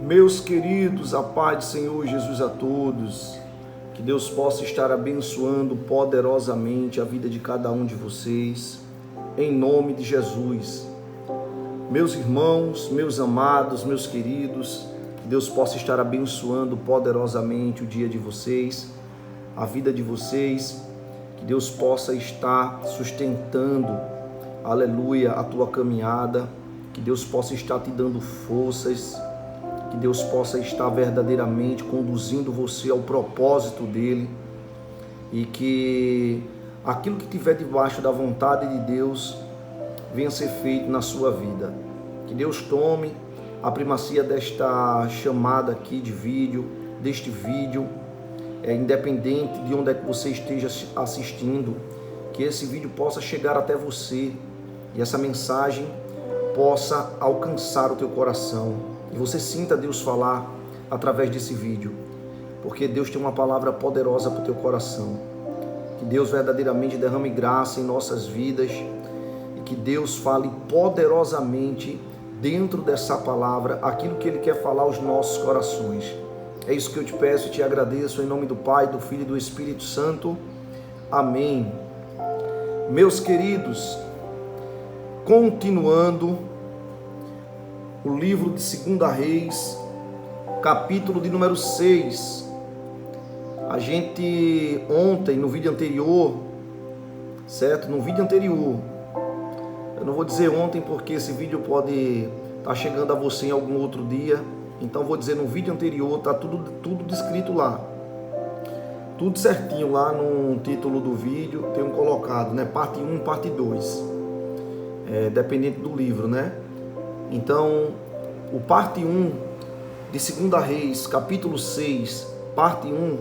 Meus queridos, a paz do Senhor Jesus a todos. Que Deus possa estar abençoando poderosamente a vida de cada um de vocês, em nome de Jesus. Meus irmãos, meus amados, meus queridos, que Deus possa estar abençoando poderosamente o dia de vocês, a vida de vocês, que Deus possa estar sustentando, aleluia, a tua caminhada, que Deus possa estar te dando forças, que Deus possa estar verdadeiramente conduzindo você ao propósito dele e que aquilo que tiver debaixo da vontade de Deus venha ser feito na sua vida. Que Deus tome a primacia desta chamada aqui de vídeo, deste vídeo, independente de onde é que você esteja assistindo, que esse vídeo possa chegar até você e essa mensagem possa alcançar o teu coração. E você sinta Deus falar através desse vídeo, porque Deus tem uma palavra poderosa para o teu coração. Que Deus verdadeiramente derrame graça em nossas vidas e que Deus fale poderosamente dentro dessa palavra aquilo que Ele quer falar aos nossos corações. É isso que eu te peço e te agradeço em nome do Pai, do Filho e do Espírito Santo. Amém. Meus queridos, continuando o livro de 2 Reis, capítulo de número 6. A gente ontem, no vídeo anterior, certo? No vídeo anterior, eu não vou dizer ontem porque esse vídeo pode estar chegando a você em algum outro dia, então vou dizer no vídeo anterior, tá tudo descrito lá. Tudo certinho lá no título do vídeo, tenho colocado, né? Parte 1, parte 2. Dependente do livro, né? Então, o parte 1 de 2 Reis, capítulo 6, parte 1,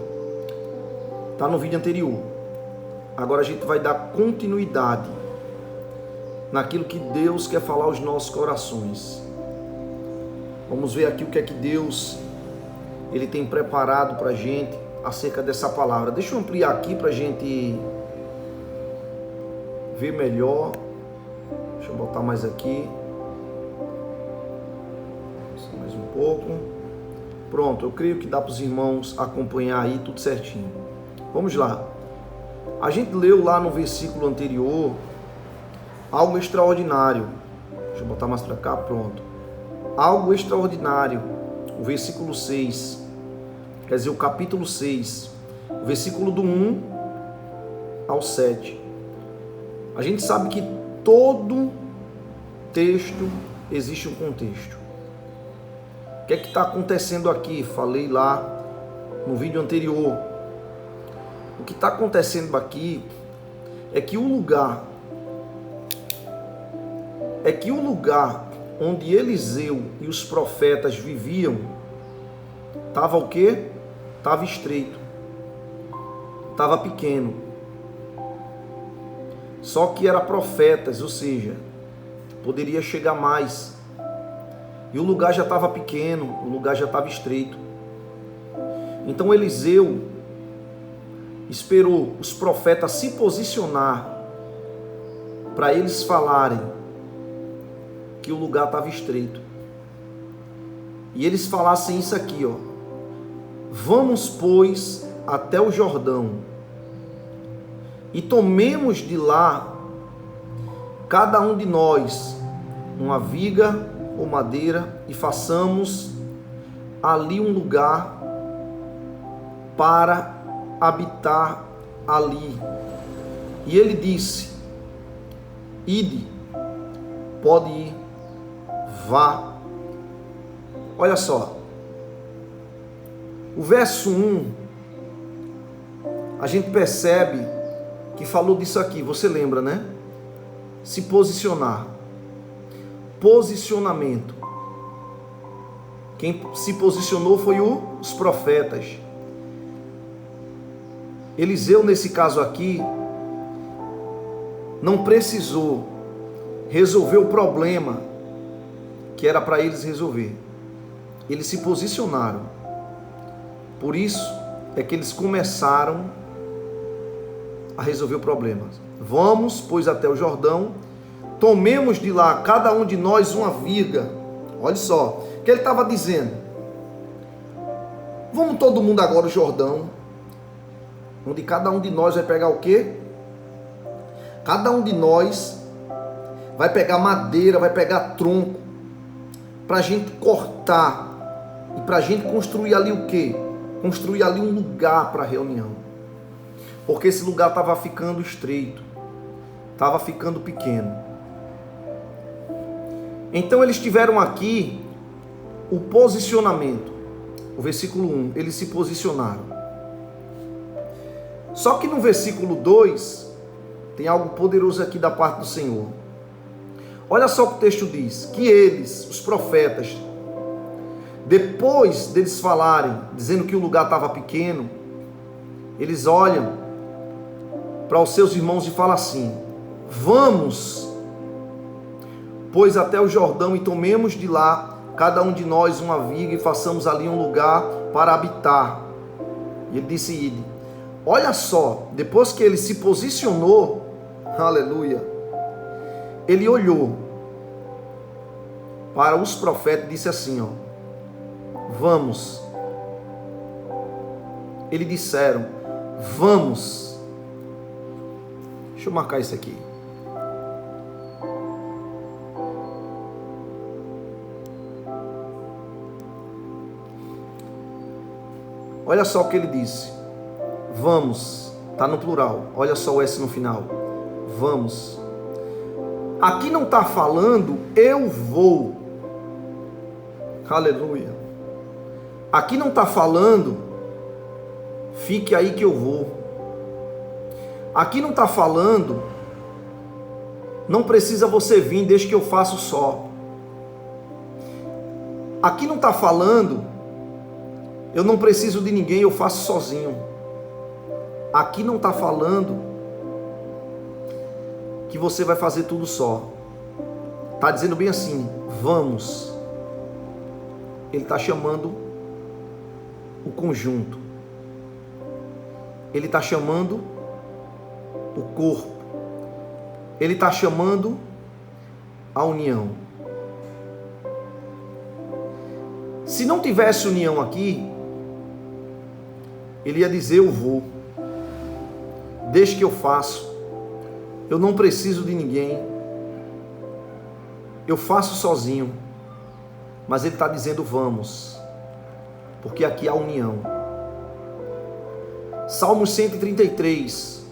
está no vídeo anterior. Agora a gente vai dar continuidade naquilo que Deus quer falar aos nossos corações. Vamos ver aqui o que é que Deus Ele tem preparado para a gente acerca dessa palavra. Deixa eu ampliar aqui para a gente ver melhor. Deixa eu botar mais aqui. Mais um pouco. Pronto, eu creio que dá para os irmãos acompanhar aí tudo certinho. Vamos lá. A gente leu lá no versículo anterior algo extraordinário. Deixa eu botar mais para cá, pronto. Algo extraordinário. O versículo 6. Quer dizer, o capítulo 6. O versículo do 1 ao 7. A gente sabe que todo texto existe um contexto. O que é que está acontecendo aqui? Falei lá no vídeo anterior. O que está acontecendo aqui é que o lugar onde Eliseu e os profetas viviam estava o quê? Estava estreito, estava pequeno. Só que era profetas, ou seja, poderia chegar mais. E o lugar já estava pequeno, o lugar já estava estreito. Então Eliseu esperou os profetas se posicionar para eles falarem que o lugar estava estreito. E eles falassem isso aqui, ó. Vamos, pois, até o Jordão e tomemos de lá, cada um de nós, uma viga ou madeira, e façamos ali um lugar para habitar ali. E ele disse: ide, pode ir, vá. Olha só, o verso 1, a gente percebe que falou disso aqui, você lembra, né? Se posicionar. Posicionamento. Quem se posicionou foi os profetas. Eliseu, nesse caso aqui, não precisou resolver o problema que era para eles resolver. Eles se posicionaram. Por isso é que eles começaram a resolver o problema. Vamos, pois, até o Jordão, tomemos de lá, cada um de nós, uma viga. Olha só, o que ele estava dizendo? Vamos todo mundo agora ao Jordão, onde cada um de nós vai pegar o quê? Cada um de nós vai pegar madeira, vai pegar tronco, para a gente cortar e para a gente construir ali o quê? Construir ali um lugar para a reunião. Porque esse lugar estava ficando estreito, estava ficando pequeno. Então eles tiveram aqui o posicionamento. O versículo 1, eles se posicionaram. Só que no versículo 2, tem algo poderoso aqui da parte do Senhor. Olha só o que o texto diz, que eles, os profetas, depois deles falarem, dizendo que o lugar estava pequeno, eles olham para os seus irmãos e falam assim: vamos, pois até o Jordão e tomemos de lá, cada um de nós, uma viga e façamos ali um lugar para habitar. E ele disse: ide. Olha só, depois que ele se posicionou, aleluia, ele olhou para os profetas e disse assim, ó: vamos. Eles disseram: vamos. Deixa eu marcar isso aqui. Olha só o que ele disse. Vamos. Está no plural. Olha só o S no final. Vamos. Aqui não está falando eu vou. Aleluia. Aqui não está falando fique aí que eu vou. Aqui não está falando não precisa você vir, deixa que eu faço só. Aqui não está falando eu não preciso de ninguém, eu faço sozinho. Aqui não está falando que você vai fazer tudo só. Está dizendo bem assim: vamos. Ele está chamando o conjunto. Ele está chamando o corpo. Ele está chamando a união. Se não tivesse união aqui, ele ia dizer: eu vou, deixa que eu faço, eu não preciso de ninguém, eu faço sozinho. Mas ele está dizendo: vamos, porque aqui há união. Salmos 133,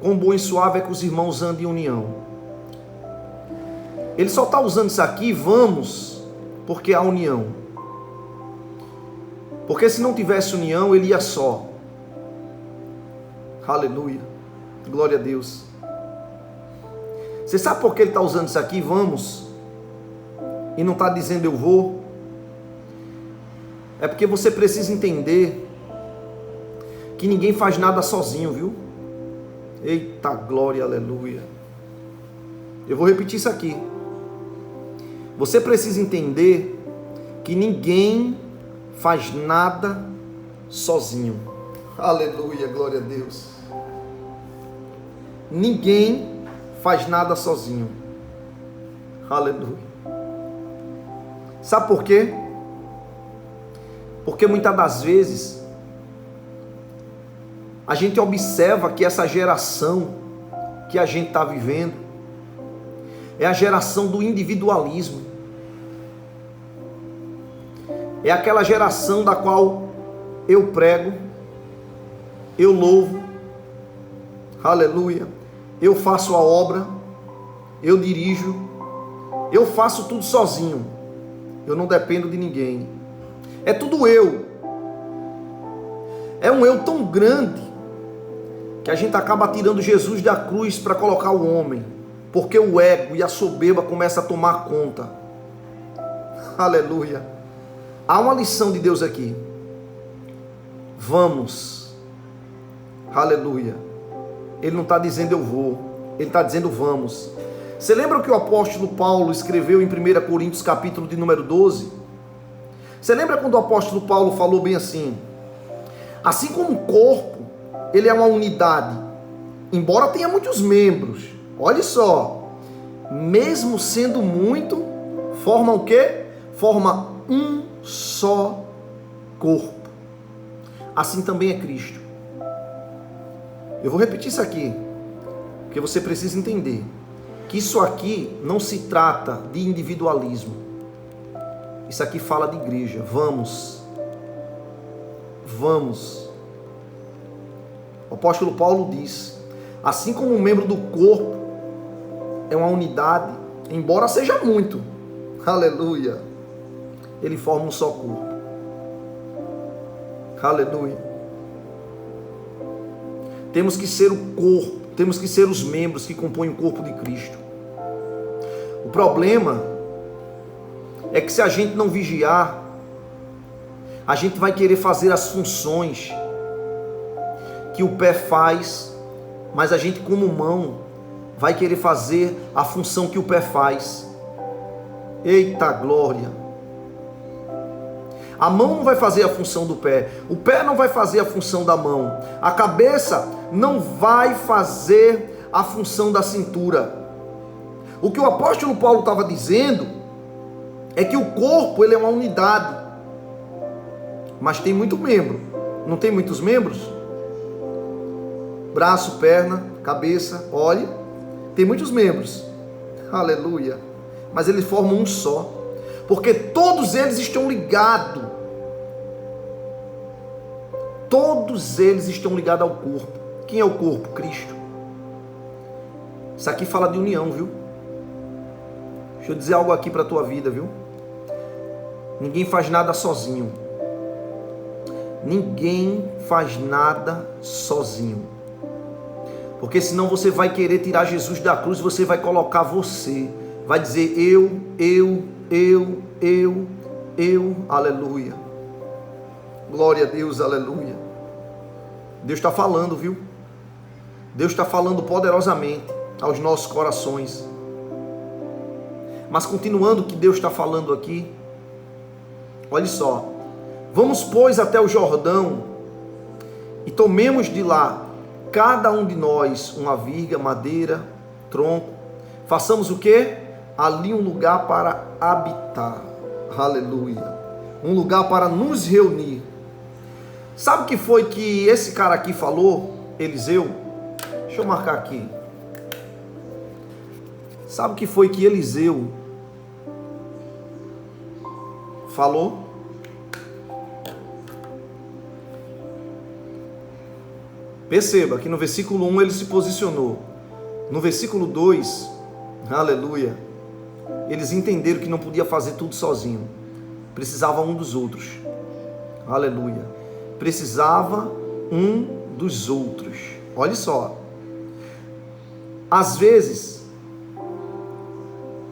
quão bom e suave é que os irmãos andem em união. Ele só está usando isso aqui, vamos, porque há união. Porque se não tivesse união, ele ia só. Aleluia, glória a Deus. Você sabe por que ele está usando isso aqui, vamos, e não está dizendo eu vou? É porque você precisa entender que ninguém faz nada sozinho, viu? Eita glória, aleluia. Eu vou repetir isso aqui. Você precisa entender que ninguém faz nada sozinho. Aleluia, glória a Deus. Ninguém faz nada sozinho. Aleluia. Sabe por quê? Porque muitas das vezes a gente observa que essa geração que a gente está vivendo é a geração do individualismo. É aquela geração da qual eu prego, eu louvo, aleluia, eu faço a obra, eu dirijo, eu faço tudo sozinho, eu não dependo de ninguém. É tudo eu. É um eu tão grande que a gente acaba tirando Jesus da cruz para colocar o homem, porque o ego e a soberba começam a tomar conta. Aleluia. Há uma lição de Deus aqui. Vamos. Aleluia. Ele não está dizendo eu vou, ele está dizendo vamos. Você lembra o que o apóstolo Paulo escreveu em 1 Coríntios capítulo de número 12? Você lembra quando o apóstolo Paulo falou bem assim: assim como o corpo, ele é uma unidade, embora tenha muitos membros, olha só, mesmo sendo muito, forma o quê? Forma um só corpo, assim também é Cristo. Eu vou repetir isso aqui, porque você precisa entender que isso aqui não se trata de individualismo. Isso aqui fala de igreja. Vamos. O apóstolo Paulo diz: assim como um membro do corpo é uma unidade, embora seja muito, aleluia, ele forma um só corpo. Aleluia. Temos que ser o corpo, temos que ser os membros que compõem o corpo de Cristo. O problema é que se a gente não vigiar, a gente vai querer fazer as funções que o pé faz, mas a gente como mão vai querer fazer a função que o pé faz. Eita glória! A mão não vai fazer a função do pé, o pé não vai fazer a função da mão, a cabeça não vai fazer a função da cintura. O que o apóstolo Paulo estava dizendo é que o corpo ele é uma unidade, mas tem muito membro. Não tem muitos membros? Braço, perna, cabeça, olha, tem muitos membros, aleluia, mas eles formam um só, porque todos eles estão ligados. Todos eles estão ligados ao corpo. Quem é o corpo? Cristo. Isso aqui fala de união, viu? Deixa eu dizer algo aqui para a tua vida, viu? Ninguém faz nada sozinho. Ninguém faz nada sozinho. Porque senão você vai querer tirar Jesus da cruz, você vai colocar você. Vai dizer eu, aleluia. Glória a Deus, aleluia. Deus está falando, viu? Deus está falando poderosamente aos nossos corações. Mas continuando o que Deus está falando aqui, olha só. Vamos, pois, até o Jordão e tomemos de lá, cada um de nós, uma viga, madeira, tronco. Façamos o quê? Ali um lugar para habitar. Aleluia. Um lugar para nos reunir. Sabe o que foi que esse cara aqui falou? Eliseu? Deixa eu marcar aqui. Sabe o que foi que Eliseu falou? Perceba que no versículo 1 ele se posicionou. No versículo 2, aleluia, eles entenderam que não podia fazer tudo sozinho. Precisava um dos outros. Aleluia. Precisava um dos outros. Olha só. Às vezes,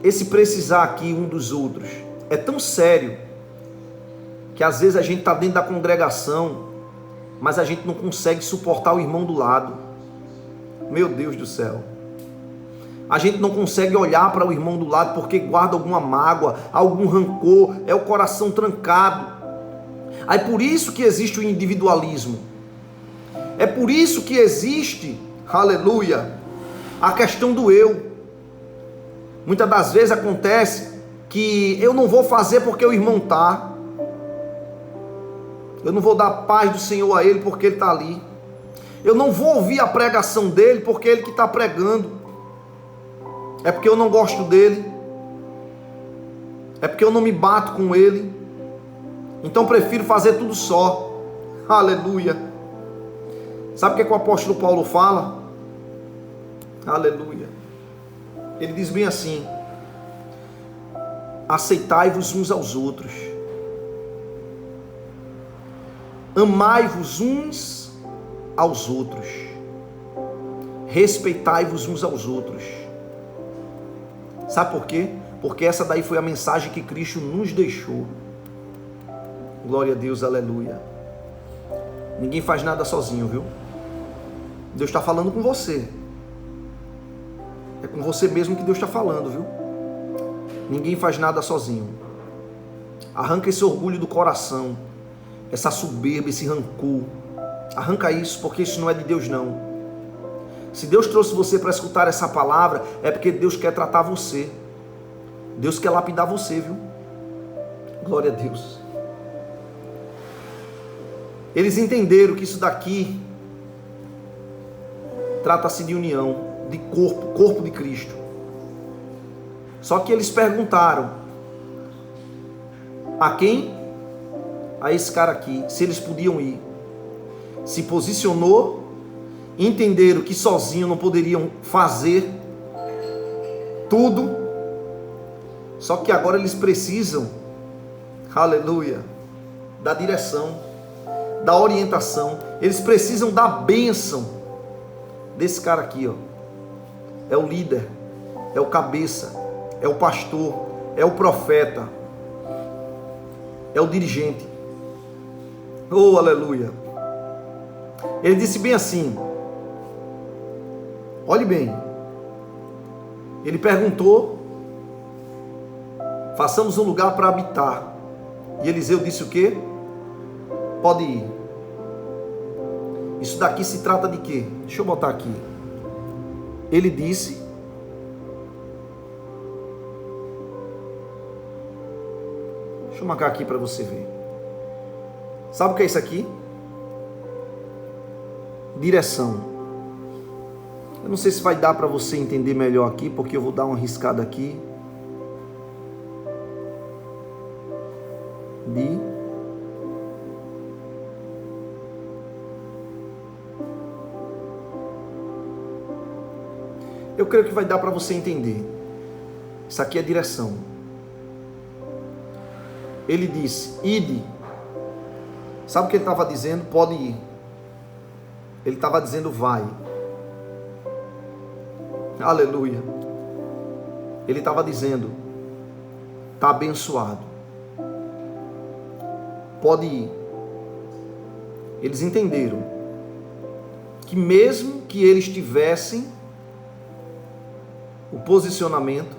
esse precisar aqui um dos outros é tão sério que às vezes a gente está dentro da congregação, mas a gente não consegue suportar o irmão do lado. Meu Deus do céu. A gente não consegue olhar para o irmão do lado porque guarda alguma mágoa, algum rancor, é o coração trancado. Aí por isso que existe o individualismo. É por isso que existe, aleluia, a questão do eu. Muitas das vezes acontece que eu não vou fazer porque o irmão está. Eu não vou dar a paz do Senhor a ele porque ele está ali. Eu não vou ouvir a pregação dele porque ele que está pregando. É porque eu não gosto dele. É porque eu não me bato com ele. Então prefiro fazer tudo só. Aleluia. Sabe o que o apóstolo Paulo fala? Aleluia. Ele diz bem assim: aceitai-vos uns aos outros. Amai-vos uns aos outros. Respeitai-vos uns aos outros. Sabe por quê? Porque essa daí foi a mensagem que Cristo nos deixou. Glória a Deus, aleluia. Ninguém faz nada sozinho, viu? Deus está falando com você. É com você mesmo que Deus está falando, viu? Ninguém faz nada sozinho. Arranca esse orgulho do coração, essa soberba, esse rancor. Arranca isso, porque isso não é de Deus não. Se Deus trouxe você para escutar essa palavra, é porque Deus quer tratar você. Deus quer lapidar você, viu? Glória a Deus. Eles entenderam que isso daqui trata-se de união, de corpo de Cristo. Só que eles perguntaram a quem? A esse cara aqui, se eles podiam ir. Se posicionou, entenderam que sozinho não poderiam fazer tudo. Só que agora eles precisam, aleluia, da direção, da orientação. Eles precisam da bênção desse cara aqui, ó. É o líder, é o cabeça, é o pastor, é o profeta, é o dirigente. Oh, aleluia. Ele disse bem assim, olhe bem, ele perguntou, façamos um lugar para habitar. E Eliseu disse o quê? Pode ir. Isso daqui se trata de quê? Deixa eu botar aqui. Ele disse, deixa eu marcar aqui para você ver. Sabe o que é isso aqui? Direção. Eu não sei se vai dar para você entender melhor aqui, porque eu vou dar uma riscada aqui. Eu creio que vai dar para você entender. Isso aqui é direção. Ele disse, ide. Sabe o que ele estava dizendo? Pode ir. Ele estava dizendo, vai. Aleluia. Ele estava dizendo, está abençoado. Pode ir. Eles entenderam que mesmo que eles tivessem o posicionamento,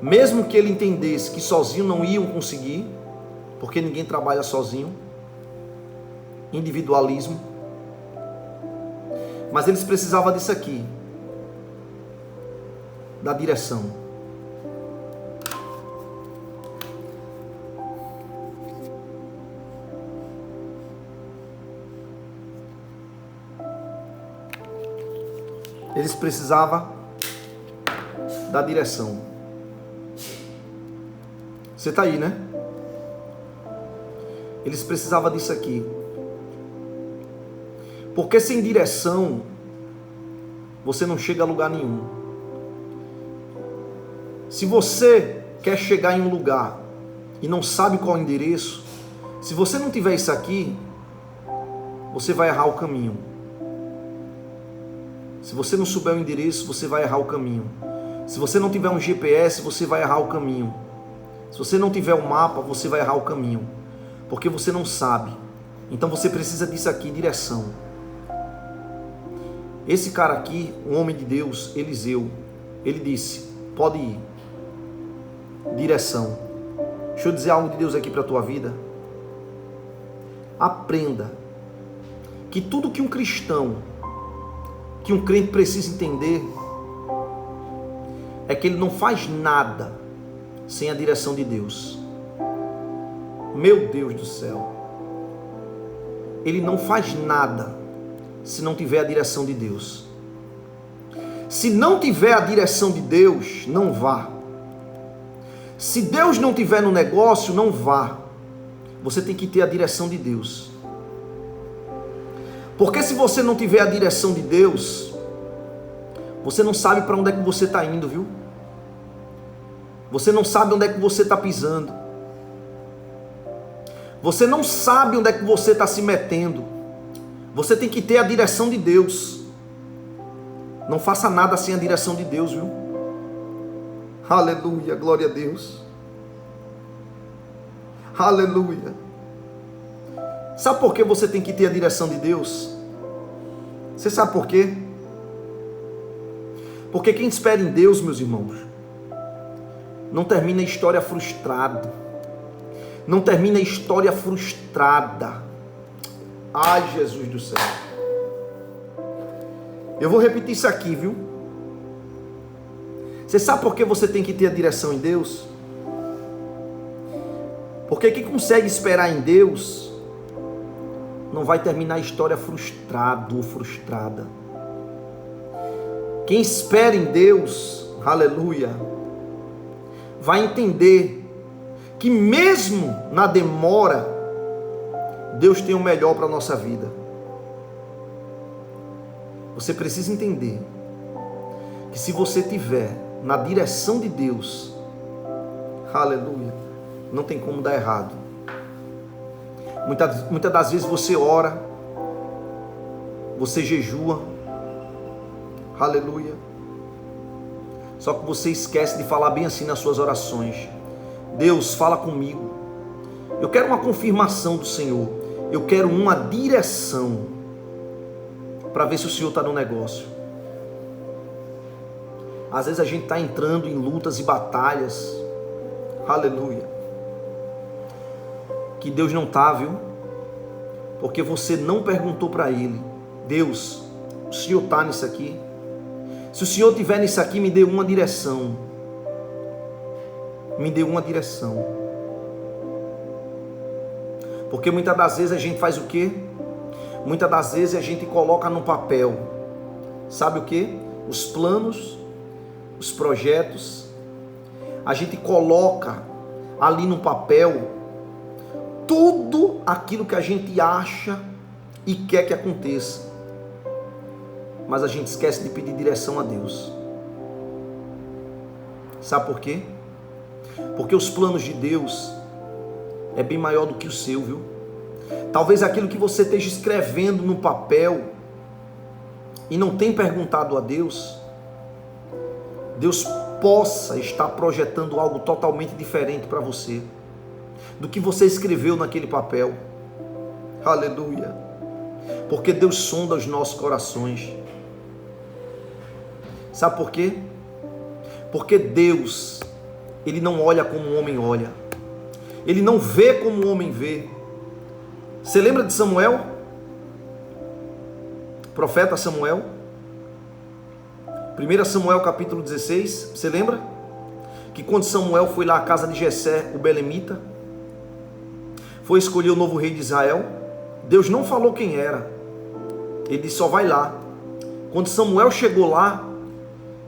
mesmo que ele entendesse que sozinho não iam conseguir, porque ninguém trabalha sozinho, individualismo, mas eles precisavam disso aqui, da direção. Eles precisavam da direção. Você está aí, né? Eles precisavam disso aqui. Porque sem direção, você não chega a lugar nenhum. Se você quer chegar em um lugar e não sabe qual é o endereço, se você não tiver isso aqui, você vai errar o caminho. Se você não souber o endereço, você vai errar o caminho. Se você não tiver um GPS, você vai errar o caminho. Se você não tiver um mapa, você vai errar o caminho. Porque você não sabe. Então você precisa disso aqui, direção. Esse cara aqui, um homem de Deus, Eliseu, ele disse, pode ir. Direção. Deixa eu dizer algo de Deus aqui para a tua vida. Aprenda que tudo que um cristão, que um crente precisa entender, é que ele não faz nada sem a direção de Deus. Meu Deus do céu. Ele não faz nada se não tiver a direção de Deus. Se não tiver a direção de Deus, não vá. Se Deus não tiver no negócio, não vá. Você tem que ter a direção de Deus. Porque se você não tiver a direção de Deus, você não sabe para onde é que você está indo, viu? Você não sabe onde é que você está pisando. Você não sabe onde é que você está se metendo. Você tem que ter a direção de Deus. Não faça nada sem a direção de Deus, viu? Aleluia, glória a Deus. Aleluia. Sabe por que você tem que ter a direção de Deus? Você sabe por quê? Porque quem espera em Deus, meus irmãos, não termina a história frustrado. Não termina a história frustrada. Ai, Jesus do céu. Eu vou repetir isso aqui, viu? Você sabe por que você tem que ter a direção em Deus? Porque quem consegue esperar em Deus não vai terminar a história frustrado ou frustrada. Quem espera em Deus, aleluia, vai entender que mesmo na demora, Deus tem o melhor para a nossa vida. Você precisa entender que se você estiver na direção de Deus, aleluia, não tem como dar errado. Muitas das vezes você ora, você jejua, aleluia, só que você esquece de falar bem assim nas suas orações: Deus, fala comigo, eu quero uma confirmação do Senhor, eu quero uma direção, para ver se o Senhor está no negócio. Às vezes a gente está entrando em lutas e batalhas, aleluia, que Deus não está, viu? Porque você não perguntou para Ele: Deus, o Senhor está nisso aqui? Se o Senhor estiver nisso aqui, me dê uma direção. Me dê uma direção. Porque muitas das vezes a gente faz o quê? Muitas das vezes a gente coloca no papel, sabe o quê? Os planos, os projetos. A gente coloca ali no papel tudo aquilo que a gente acha e quer que aconteça, mas a gente esquece de pedir direção a Deus. Sabe por quê? Porque os planos de Deus é bem maior do que o seu, viu? Talvez aquilo que você esteja escrevendo no papel e não tem perguntado a Deus, Deus possa estar projetando algo totalmente diferente para você do que você escreveu naquele papel. Aleluia. Porque Deus sonda os nossos corações. Sabe por quê? Porque Deus, Ele não olha como o homem olha. Ele não vê como o homem vê. Você lembra de Samuel? Profeta Samuel? 1 Samuel capítulo 16, você lembra? Que quando Samuel foi lá à casa de Jessé, o belemita, foi escolher o novo rei de Israel, Deus não falou quem era. Ele disse: só vai lá. Quando Samuel chegou lá,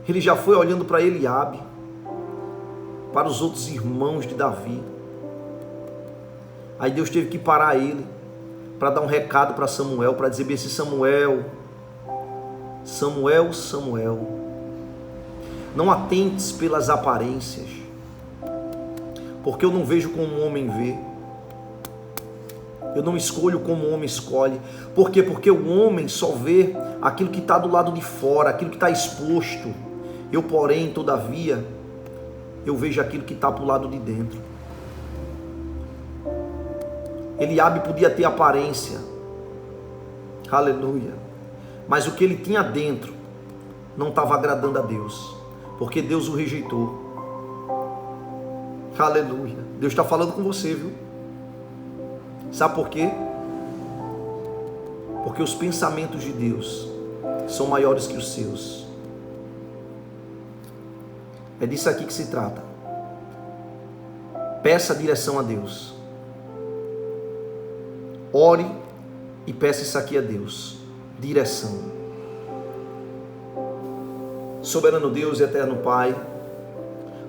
ele já foi olhando para Eliabe, para os outros irmãos de Davi. Aí Deus teve que parar ele para dar um recado para Samuel, para dizer bem assim: Samuel, Samuel, Samuel, não atentes pelas aparências, porque eu não vejo como um homem vê. Eu não escolho como o homem escolhe. Por quê? Porque o homem só vê aquilo que está do lado de fora, aquilo que está exposto. Eu, porém, todavia, eu vejo aquilo que está para o lado de dentro. Eliabe podia ter aparência, aleluia, mas o que ele tinha dentro não estava agradando a Deus, porque Deus o rejeitou. Aleluia. Deus está falando com você, viu? Sabe por quê? Porque os pensamentos de Deus são maiores que os seus. É disso aqui que se trata. Peça direção a Deus. Ore e peça isso aqui a Deus: direção. Soberano Deus e eterno Pai,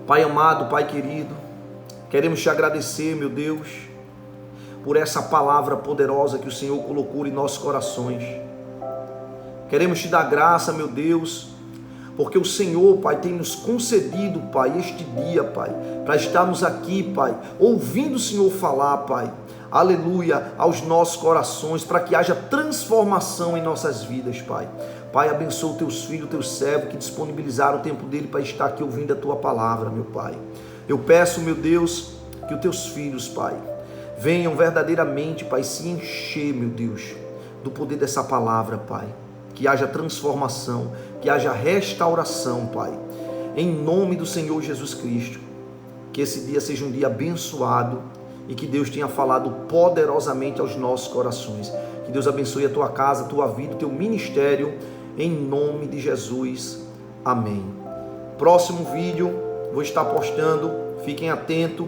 Pai amado, Pai querido, queremos te agradecer, meu Deus, por essa palavra poderosa que o Senhor colocou em nossos corações. Queremos te dar graça, meu Deus, porque o Senhor, Pai, tem nos concedido, Pai, este dia, Pai, para estarmos aqui, Pai, ouvindo o Senhor falar, Pai, aleluia, aos nossos corações, para que haja transformação em nossas vidas, Pai. Pai, abençoa os teus filhos, teus servos, que disponibilizaram o tempo dele para estar aqui ouvindo a tua palavra, meu Pai. Eu peço, meu Deus, que os teus filhos, Pai, venham verdadeiramente, Pai, se encher, meu Deus, do poder dessa palavra, Pai. Que haja transformação, que haja restauração, Pai. Em nome do Senhor Jesus Cristo. Que esse dia seja um dia abençoado e que Deus tenha falado poderosamente aos nossos corações. Que Deus abençoe a tua casa, a tua vida, o teu ministério, em nome de Jesus. Amém. Próximo vídeo, vou estar postando, fiquem atentos.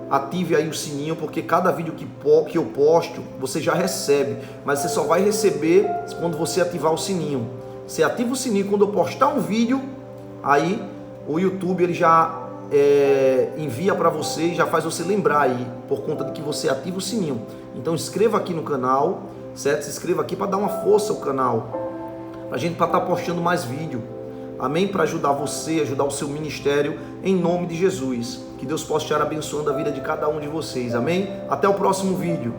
ative aí o sininho, porque cada vídeo que eu posto, você já recebe, mas você só vai receber quando você ativar o sininho. Você ativa o sininho quando eu postar um vídeo, aí o YouTube ele já envia para você e já faz você lembrar aí, por conta de que você ativa o sininho. Então inscreva aqui no canal, certo? Se inscreva aqui para dar uma força ao canal, para a gente estar postando mais vídeo, amém? Para ajudar você, ajudar o seu ministério, em nome de Jesus. Que Deus possa estar abençoando a vida de cada um de vocês, amém? Até o próximo vídeo.